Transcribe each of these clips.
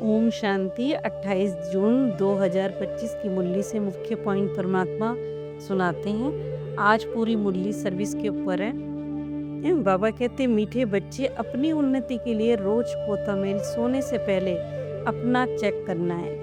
ओम शांति। 28 जून 2025 की मुरली से मुख्य पॉइंट परमात्मा सुनाते हैं। आज पूरी मुरली सर्विस के ऊपर है। बाबा कहते, मीठे बच्चे, अपनी उन्नति के लिए रोज पोता मेल सोने से पहले अपना चेक करना है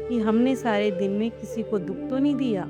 कि हमने सारे दिन में किसी को दुख तो नहीं दिया,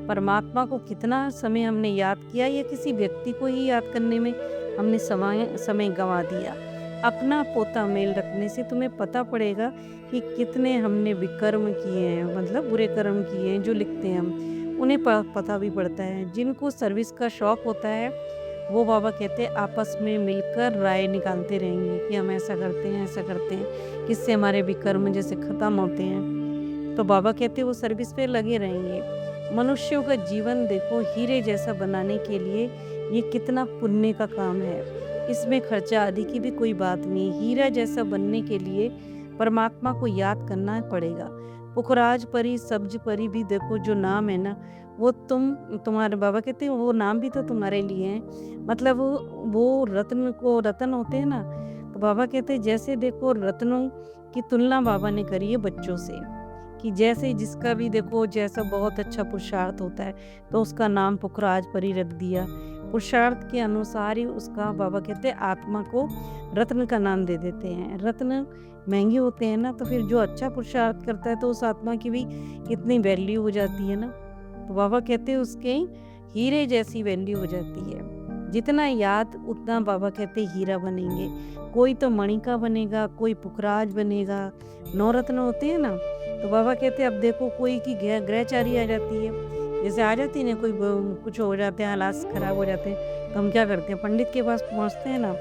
परमात्मा को कितना समय हमने याद किया या किसी व्यक्ति को ही याद करने में हमने समय गंवा दिया। अपना पोता मेल रखने से तुम्हें पता पड़ेगा कि कितने हमने विकर्म किए हैं, मतलब बुरे कर्म किए हैं जो लिखते हैं हम, उन्हें पता भी पड़ता है। जिनको सर्विस का शौक होता है वो बाबा कहते हैं आपस में मिलकर राय निकालते रहेंगे कि हम ऐसा करते हैं, ऐसा करते हैं, किससे हमारे विकर्म जैसे ख़त्म होते हैं। तो बाबा कहते हैं वो सर्विस पे लगे रहेंगे। मनुष्यों का जीवन देखो हीरे जैसा बनाने के लिए ये कितना पुण्य का काम है। इसमें खर्चा आदि की भी कोई बात नहीं। हीरा जैसा बनने के लिए परमात्मा को याद करना पड़ेगा। पुखराज परी, सब्ज परी भी देखो जो नाम है ना, वो तुम्हारे बाबा कहते हैं वो नाम भी तो तुम्हारे लिए है। मतलब वो रत्न होते हैं ना, तो बाबा कहते हैं जैसे देखो रत्नों की तुलना बाबा ने करी है बच्चों से, कि जैसे जिसका भी देखो जैसा बहुत अच्छा पुरुषार्थ होता है तो उसका नाम पुखराज परी रख दिया। पुरुषार्थ के अनुसार ही उसका बाबा कहते हैं आत्मा को रत्न का नाम दे देते हैं। रत्न महंगे होते हैं ना, तो फिर जो अच्छा पुरुषार्थ करता है तो उस आत्मा की भी कितनी वैल्यू हो जाती है ना। तो बाबा कहते हैं उसके हीरे जैसी वैल्यू हो जाती है। जितना याद उतना बाबा कहते हीरा बनेंगे। कोई तो मणि का बनेगा, कोई पुखराज बनेगा। 9 रत्न होते हैं ना, तो बाबा कहते अब देखो कोई की ग्रहचारी आ जाती है, जैसे आ जाती है ना, कोई कुछ हो जाते हैं, हालात खराब हो जाते हैं, तो हम क्या करते हैं पंडित के पास पहुंचते हैं ना।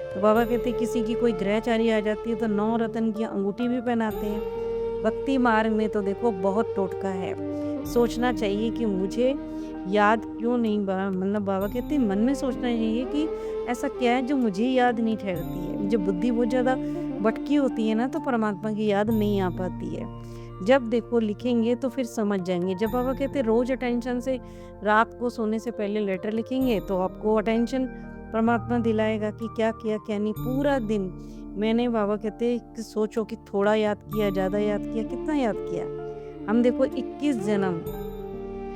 तो बाबा कहते हैं किसी की कोई ग्रहचारी आ जाती है तो 9 रत्न की अंगूठी भी पहनाते हैं। भक्ति मार्ग में तो देखो बहुत टोटका है। सोचना चाहिए कि मुझे याद क्यों नहीं, मतलब बाबा कहते हैं मन में सोचना चाहिए कि ऐसा क्या है जो मुझे याद नहीं ठहरती है। जब बुद्धि बहुत ज़्यादा भटकी होती है ना, तो परमात्मा की याद नहीं आ पाती है। जब देखो लिखेंगे तो फिर समझ जाएंगे। जब बाबा कहते रोज अटेंशन से रात को सोने से पहले लेटर लिखेंगे तो आपको अटेंशन परमात्मा दिलाएगा कि क्या किया क्या नहीं पूरा दिन। मैंने बाबा कहते कि सोचो कि थोड़ा याद किया, ज़्यादा याद किया, कितना याद किया। हम देखो 21 जन्म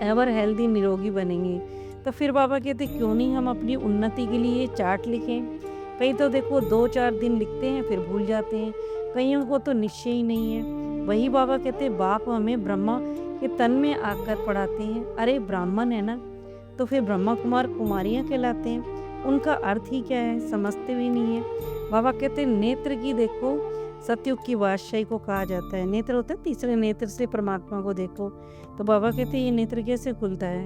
एवर हेल्दी निरोगी बनेंगे। तो फिर बाबा कहते क्यों नहीं हम अपनी उन्नति के लिए चार्ट लिखें। कई तो देखो 2-4 दिन लिखते हैं फिर भूल जाते हैं, कईयों को तो निश्चय ही नहीं है। वही बाबा कहते बाप हमें ब्रह्मा के तन में आकर पढ़ाते हैं। अरे ब्राह्मण है ना, तो फिर ब्रह्मा कुमार कुमारियाँ कहलाते हैं। उनका अर्थ ही क्या है समझते भी नहीं है। बाबा कहते नेत्र की देखो सतयुग की बादशाही को कहा जाता है। नेत्र होता है तीसरे नेत्र से परमात्मा को देखो। तो बाबा कहते ये नेत्र कैसे खुलता है,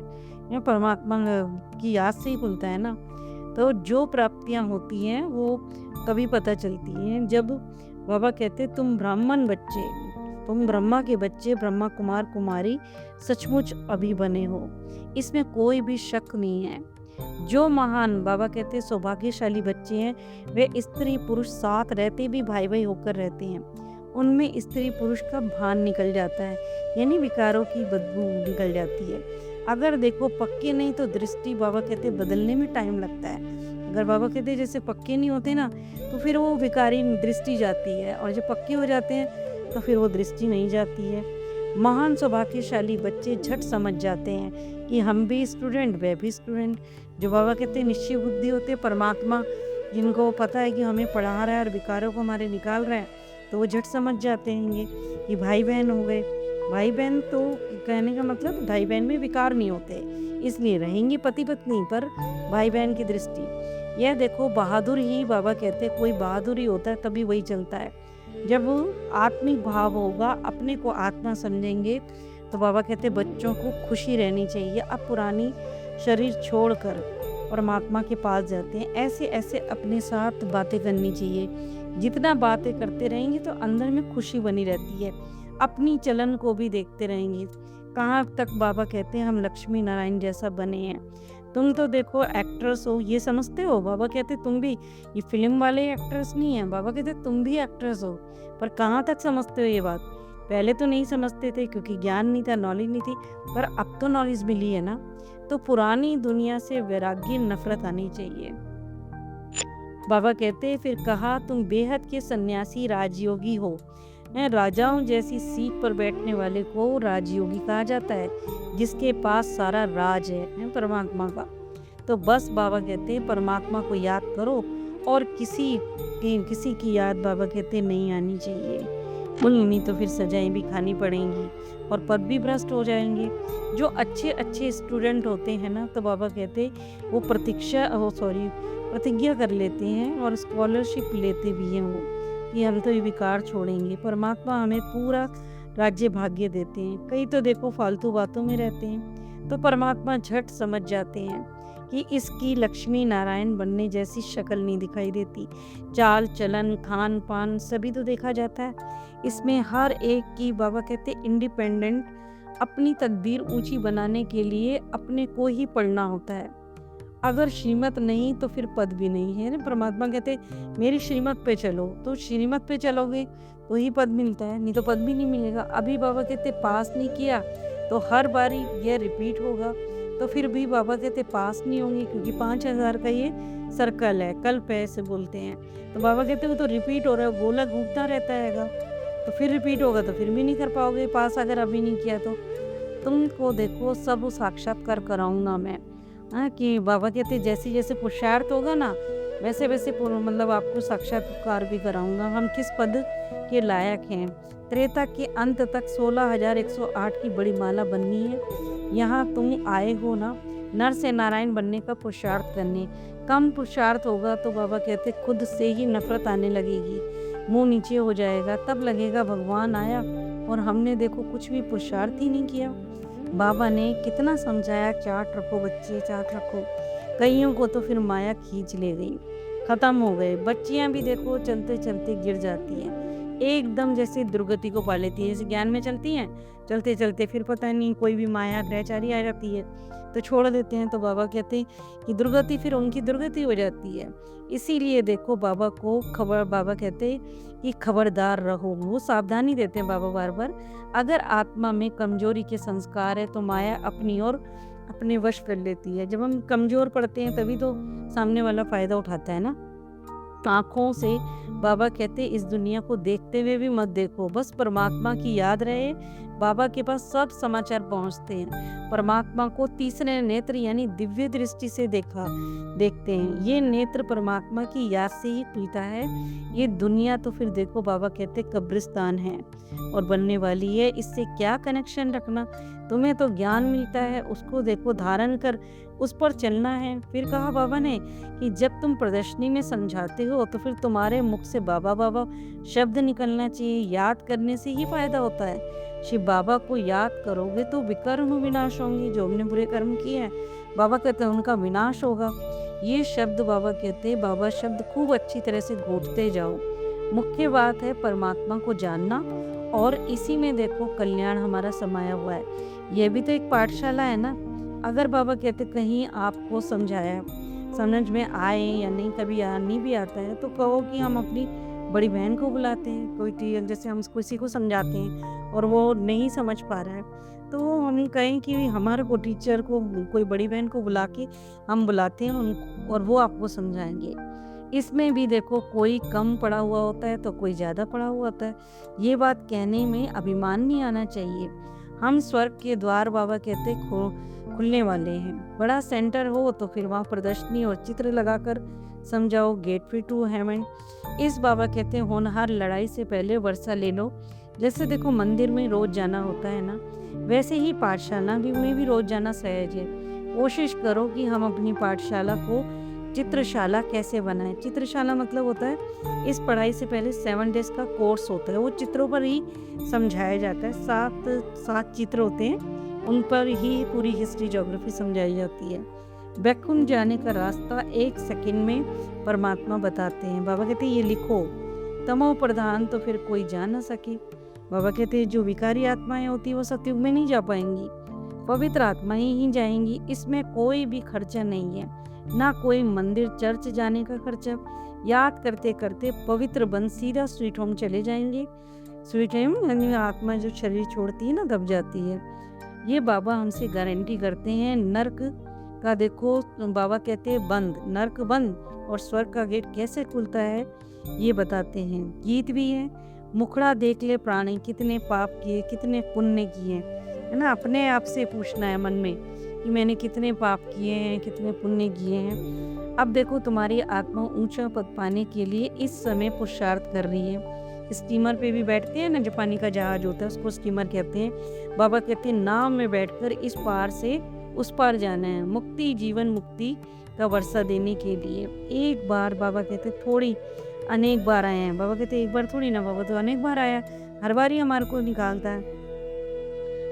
ये परमात्मा की याद से ही खुलता है ना। तो जो प्राप्तियां होती हैं वो तभी पता चलती हैं जब बाबा कहते तुम ब्राह्मण बच्चे, तुम ब्रह्मा के बच्चे, ब्रह्मा कुमार कुमारी सचमुच अभी बने हो, इसमें कोई भी शक नहीं है। जो महान बाबा कहते सौभाग्यशाली बच्चे हैं वे स्त्री पुरुष साथ रहते भी भाई भाई होकर रहते हैं। उनमें स्त्री पुरुष का भान निकल जाता है, यानी विकारों की बदबू निकल जाती है। अगर देखो पक्के नहीं तो दृष्टि बाबा कहते बदलने में टाइम लगता है। अगर बाबा कहते जैसे पक्के नहीं होते ना, तो फिर वो विकारी दृष्टि जाती है, और जब पक्के हो जाते हैं तो फिर वो दृष्टि नहीं जाती है। महान सौभाग्यशाली बच्चे झट समझ जाते हैं कि हम भी स्टूडेंट, वे भी स्टूडेंट। जो बाबा कहते हैं निश्चय बुद्धि होते हैं, परमात्मा जिनको पता है कि हमें पढ़ा रहा है और विकारों को हमारे निकाल रहा है, तो वो झट समझ जाते हैं कि भाई बहन हो गए। भाई बहन तो कहने का मतलब भाई बहन में विकार नहीं होते, इसलिए रहेंगे पति पत्नी, पर भाई बहन की दृष्टि। यह देखो बहादुर ही बाबा कहते कोई बहादुर ही होता है तभी वही चलता है। जब आत्मिक भाव होगा, अपने को आत्मा समझेंगे, तो बाबा कहते बच्चों को खुशी रहनी चाहिए। अब पुरानी शरीर छोड़कर परमात्मा के पास जाते हैं, ऐसे ऐसे अपने साथ बातें करनी चाहिए। जितना बातें करते रहेंगे तो अंदर में खुशी बनी रहती है। अपनी चलन को भी देखते रहेंगे। कहाँ तक बाबा कहते हैं हम लक्ष्मी नारायण जैसा बने हैं। तुम तो देखो एक्ट्रेस हो, ये समझते हो। बाबा कहते तुम भी, ये फिल्म वाले एक्ट्रेस नहीं है, बाबा कहते तुम भी एक्ट्रेस हो। पर कहाँ तक समझते हो ये बात। पहले तो नहीं समझते थे क्योंकि ज्ञान नहीं था, नॉलेज नहीं थी, पर अब तो नॉलेज मिली है ना। तो पुरानी दुनिया से वैराग्य नफरत आनी चाहिए। बाबा कहते फिर कहा तुम बेहद के सन्यासी राजयोगी हो, राजाओं जैसी सीट पर बैठने वाले को राजयोगी कहा जाता है, जिसके पास सारा राज है परमात्मा का। तो बस बाबा कहते हैं परमात्मा को याद करो, और किसी की याद बाबा कहते नहीं आनी चाहिए। नहीं तो फिर सजाएं भी खानी पड़ेंगी और पद भी भ्रष्ट हो जाएंगे। जो अच्छे अच्छे स्टूडेंट होते हैं ना, तो बाबा कहते वो प्रतिज्ञा कर लेते हैं और स्कॉलरशिप लेते भी हैं वो, कि हम तो ये विकार छोड़ेंगे। परमात्मा हमें पूरा राज्य भाग्य देते हैं। कई तो देखो फालतू बातों में रहते हैं, तो परमात्मा झट समझ जाते हैं कि इसकी लक्ष्मी नारायण बनने जैसी शक्ल नहीं दिखाई देती। चाल चलन खान पान सभी तो देखा जाता है। इसमें हर एक की बाबा कहते इंडिपेंडेंट अपनी तकदीर ऊंची बनाने के लिए अपने को ही पढ़ना होता है। अगर श्रीमत नहीं तो फिर पद भी नहीं है ना। परमात्मा कहते मेरी श्रीमत पे चलो, तो श्रीमत पे चलोगे तो ही पद मिलता है, नहीं तो पद भी नहीं मिलेगा। अभी बाबा कहते पास नहीं किया तो हर बारी यह रिपीट होगा, तो फिर भी बाबा कहते पास नहीं होंगे, क्योंकि 5000 का ये सर्कल है, कल्प है ऐसे बोलते हैं। तो बाबा कहते वो तो रिपीट हो रहा है, गोला घूमता रहता है, तो फिर रिपीट होगा तो फिर भी नहीं कर पाओगे पास, अगर अभी नहीं किया तो। तुमको देखो सब साक्षात्कार कराऊंगा मैं, कि बाबा कहते जैसे जैसे पुरुषार्थ होगा ना, वैसे वैसे मतलब आपको साक्षात्कार भी कराऊंगा हम किस पद के लायक हैं। त्रेता के अंत तक 16,108 की बड़ी माला बननी है। यहाँ तुम आए हो ना नर से नारायण बनने का पुरुषार्थ करने। कम पुरुषार्थ होगा तो बाबा कहते खुद से ही नफरत आने लगेगी, मुंह नीचे हो जाएगा, तब लगेगा भगवान आया और हमने देखो कुछ भी पुरुषार्थ ही नहीं किया। बाबा ने कितना समझाया, चाट रखो बच्चे चाट रखो, कईयों को तो फिर माया खींच ले गई, खत्म हो गए। बच्चियां भी देखो चलते चलते गिर जाती हैं, एकदम जैसे दुर्गति को पा लेती है। जैसे ज्ञान में चलती हैं, चलते चलते फिर पता नहीं कोई भी माया ग्रहचारी आ जाती है तो छोड़ देते हैं। तो बाबा कहते हैं कि दुर्गति फिर उनकी दुर्गति हो जाती है। इसीलिए देखो बाबा कहते हैं कि खबरदार रहो, वो सावधानी देते हैं बाबा बार बार। अगर आत्मा में कमजोरी के संस्कार है तो माया अपनी ओर अपने वश कर लेती है। जब हम कमजोर पड़ते हैं तभी तो सामने वाला फायदा उठाता है ना। आँखों से बाबा कहते इस दुनिया को देखते हुए भी मत देखो, बस परमात्मा की याद रहे। बाबा के पास सब समाचार पहुंचते हैं। परमात्मा को तीसरे नेत्र यानी दिव्य दृष्टि से देखते हैं। ये नेत्र परमात्मा की याद से ही खुलता है। ये दुनिया तो फिर देखो बाबा कहते कब्रिस्तान है और बनने वाली है, इससे क्या कनेक्शन रखना। तुम्हें तो ज्ञान मिलता है, उसको देखो धारण कर, उस पर चलना है। फिर कहा बाबा ने कि जब तुम प्रदर्शनी में समझाते हो तो फिर तुम्हारे मुख से बाबा बाबा शब्द निकलना चाहिए। याद करने से ही फायदा होता है। शिव बाबा को याद करोगे तो विकर्म विनाश होंगे। जो हमने बुरे कर्म किए हैं बाबा कहते हैं उनका विनाश होगा। ये शब्द बाबा कहते हैं, बाबा शब्द खूब अच्छी तरह से घोटते जाओ। मुख्य बात है परमात्मा को जानना, और इसी में देखो कल्याण हमारा समाया हुआ है। यह भी तो एक पाठशाला है ना। अगर बाबा कहते कहीं आपको समझाया समझ में आए या नहीं, कभी नहीं भी आता है तो कहो कि हम अपनी बड़ी बहन को बुलाते हैं। कोई जैसे हम किसी को समझाते हैं और वो नहीं समझ पा रहा है तो हम कहें कि हमारे को टीचर को, कोई बड़ी बहन को बुला के हम बुलाते हैं उनको और वो आपको समझाएंगे। इसमें भी देखो कोई कम पढ़ा हुआ होता है तो कोई ज़्यादा पढ़ा हुआ होता है। ये बात कहने में अभिमान नहीं आना चाहिए। हम स्वर्ग के द्वार बाबा कहते खुलने वाले हैं। बड़ा सेंटर हो तो फिर वहाँ प्रदर्शनी और चित्र लगाकर समझाओ, गेटवे टू हेवन। इस बाबा कहते हैं होनहार लड़ाई से पहले वर्षा ले लो। जैसे देखो मंदिर में रोज जाना होता है ना, वैसे ही पाठशाला में भी रोज जाना सहज है। कोशिश करो कि हम अपनी पाठशाला को चित्रशाला कैसे बनाएं। चित्रशाला मतलब होता है इस पढ़ाई से पहले 7 डेज का कोर्स होता है, वो चित्रों पर ही समझाया जाता है। 7 चित्र होते हैं, उन पर ही पूरी हिस्ट्री ज्योग्राफी समझाई जाती है। बैकुंठ जाने का रास्ता 1 सेकंड में परमात्मा बताते हैं। बाबा कहते हैं ये लिखो, तमो प्रधान तो फिर कोई जा ना सके। बाबा कहते हैं जो विकारी आत्माएं होती है वो सतयुग में नहीं जा पाएंगी, पवित्र आत्माएं ही जाएंगी। इसमें कोई भी खर्चा नहीं है, ना कोई मंदिर चर्च जाने का खर्चा। याद करते करते पवित्र बन सीधा स्वीट होम चले जाएंगे। स्वीट होम यानी आत्मा जो शरीर छोड़ती है ना दब जाती है। ये बाबा हमसे गारंटी करते हैं। नर्क का देखो बाबा कहते हैं बंद, नर्क बंद, और स्वर्ग का गेट कैसे खुलता है ये बताते हैं। गीत भी है, मुखड़ा देख ले प्राणी, कितने पाप किए कितने पुण्य किए, है ना। अपने आप से पूछना है मन में कि मैंने कितने पाप किए हैं, कितने पुण्य किए हैं। अब देखो तुम्हारी आत्मा ऊंचा पद पाने के लिए इस समय पुरुषार्थ कर रही है। स्टीमर पे भी बैठते हैं ना, जापानी का जहाज होता है उसको स्टीमर कहते हैं। बाबा कहते हैं नाव में बैठकर इस पार से उस पार जाना है, मुक्ति जीवन मुक्ति का वर्षा देने के लिए। एक बार बाबा कहते थोड़ी अनेक बार आए हैं। बाबा कहते एक बार थोड़ी ना, बाबा तो अनेक बार आया, हर बार ही हमारे को निकालता है।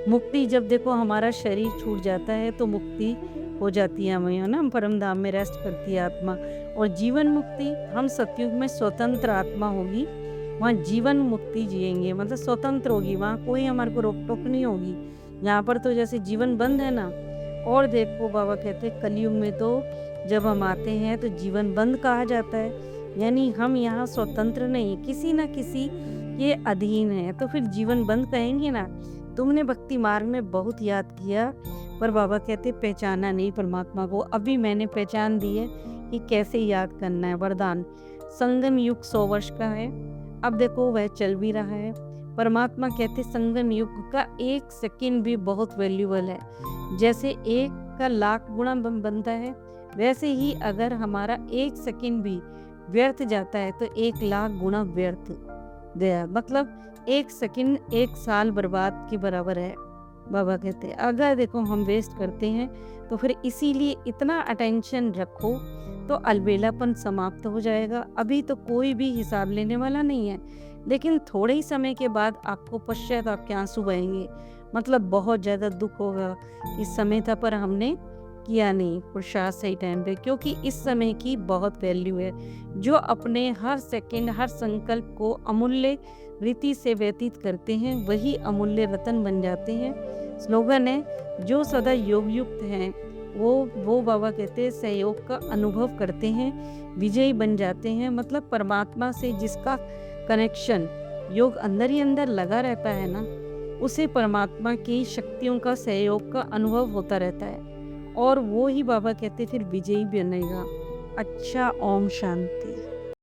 मुक्ति जब देखो हमारा शरीर छूट जाता है तो मुक्ति हो जाती है हमें, है ना, परम धाम में रेस्ट करती है आत्मा। और जीवन मुक्ति, हम सतयुग में स्वतंत्र आत्मा होगी, वहाँ जीवन मुक्ति जिएंगे, मतलब स्वतंत्र होगी, वहाँ कोई हमारे को रोक टोक नहीं होगी। यहाँ पर तो जैसे जीवन बंद है ना। और देखो बाबा कहते हैं कलयुग में तो जब हम आते हैं तो जीवन बंद कहा जाता है, यानी हम यहाँ स्वतंत्र नहीं, किसी न किसी के अधीन है, तो फिर जीवन बंद कहेंगे ना। तुमने भक्ति मार्ग में बहुत याद किया, पर बाबा कहते पहचाना नहीं परमात्मा को। अभी मैंने पहचान दी है कि कैसे याद करना है। वरदान, संगम युग 100 वर्ष का है, अब देखो वह चल भी रहा है। परमात्मा कहते संगम युग का 1 सेकंड भी बहुत वैल्यूबल है। जैसे 1 का लाख गुना बनता है, वैसे ही अगर हमारा 1 सेकंड भी व्यर्थ जाता है तो 1 लाख गुना व्यर्थ गया, मतलब 1 सेकंड 1 साल बर्बाद के बराबर है। बाबा कहते हैं अगर देखो हम वेस्ट करते हैं तो फिर इसीलिए इतना अटेंशन रखो तो अलबेलापन समाप्त हो जाएगा। अभी तो कोई भी हिसाब लेने वाला नहीं है, लेकिन थोड़े ही समय के बाद आपको पश्चाताप के आंसू बहेंगे, मतलब बहुत ज़्यादा दुख होगा इस समय था पर हमने किया नहीं पुरुषार्थ सही टाइम पे, क्योंकि इस समय की बहुत वैल्यू है। जो अपने हर सेकंड हर संकल्प को अमूल्य रीति से व्यतीत करते हैं वही अमूल्य रतन बन जाते हैं। स्लोगन है जो सदा योग युक्त हैं वो बाबा कहते हैं सहयोग का अनुभव करते हैं, विजयी बन जाते हैं। मतलब परमात्मा से जिसका कनेक्शन योग अंदर ही अंदर लगा रहता है ना, उसे परमात्मा की शक्तियों का सहयोग का अनुभव होता रहता है, और वो ही बाबा कहते फिर विजयी बनेगा। अच्छा, ओम शांति।